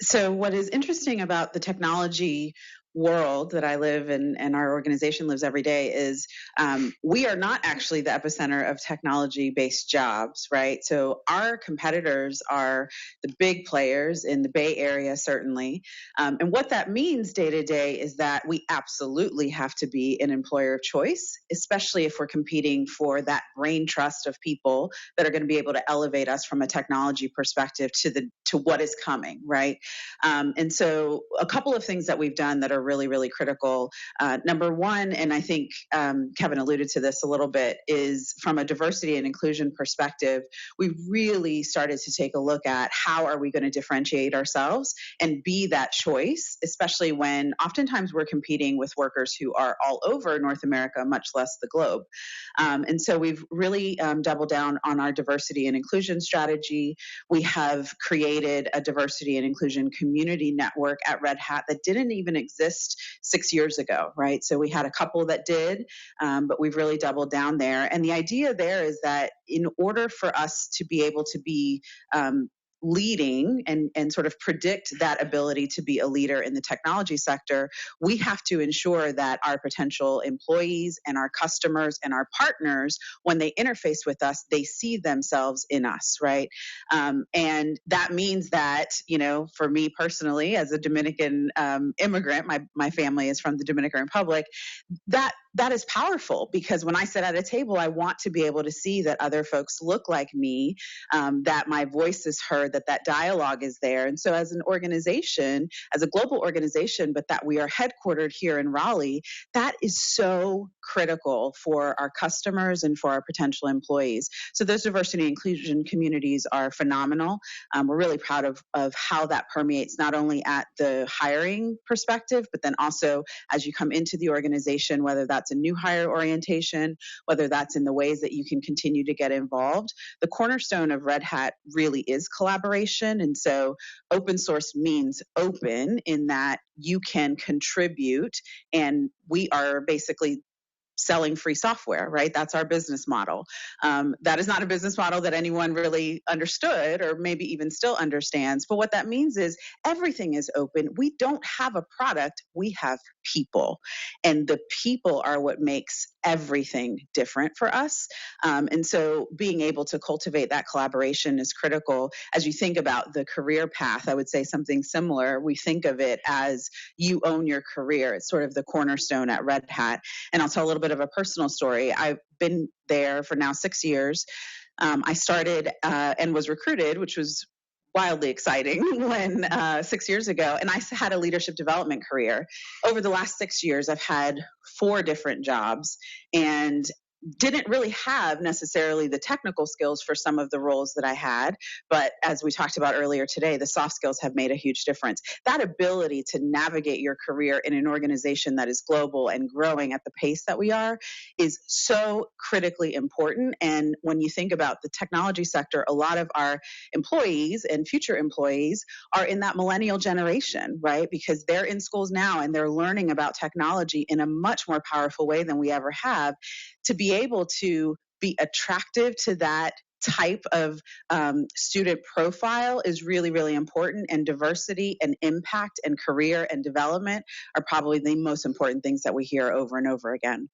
So, what is interesting about the technology world that I live in and our organization lives every day is we are not actually the epicenter of technology based jobs, right? So, our competitors are the big players in the Bay Area, certainly. And what that means day to day is that we absolutely have to be an employer of choice, especially if we're competing for that brain trust of people that are going to be able to elevate us from a technology perspective to what is coming, right? And so, a couple of things that we've done that are really, really critical. Number one, and I think Kevin alluded to this a little bit, is from a diversity and inclusion perspective, we really started to take a look at how are we going to differentiate ourselves and be that choice, especially when oftentimes we're competing with workers who are all over North America, much less the globe. And so we've really doubled down on our diversity and inclusion strategy. We have created a diversity and inclusion community network at Red Hat that didn't even exist 6 years ago, right? So we had a couple that did, but we've really doubled down there. And the idea there is that in order for us to be able to be leading and sort of predict that ability to be a leader in the technology sector, we have to ensure that our potential employees and our customers and our partners, when they interface with us, they see themselves in us, right? And that means that, for me personally, as a Dominican immigrant, my family is from the Dominican Republic, that is powerful because when I sit at a table, I want to be able to see that other folks look like me, that my voice is heard, that dialogue is there. And so as an organization, as a global organization, but that we are headquartered here in Raleigh, that is so critical for our customers and for our potential employees. So those diversity and inclusion communities are phenomenal. We're really proud of how that permeates not only at the hiring perspective, but then also as you come into the organization, whether that's a new hire orientation, whether that's in the ways that you can continue to get involved. The cornerstone of Red Hat really is collaboration. And so open source means open in that you can contribute, and we are basically selling free software, right? That's our business model. That is not a business model that anyone really understood or maybe even still understands. But what that means is everything is open. We don't have a product, we have people. And the people are what makes everything different for us. And so being able to cultivate that collaboration is critical. As you think about the career path, I would say something similar. We think of it as you own your career. It's sort of the cornerstone at Red Hat. And I'll tell a little bit of a personal story. I've been there for now 6 years. I started and was recruited, which was wildly exciting when 6 years ago. And I had a leadership development career. Over the last 6 years, I've had 4 different jobs and didn't really have necessarily the technical skills for some of the roles that I had. But as we talked about earlier today, the soft skills have made a huge difference. That ability to navigate your career in an organization that is global and growing at the pace that we are is so critically important. And when you think about the technology sector, a lot of our employees and future employees are in that millennial generation, right? Because they're in schools now and they're learning about technology in a much more powerful way than we ever have. To be able to be attractive to that type of student profile is really, really important. And diversity and impact and career and development are probably the most important things that we hear over and over again.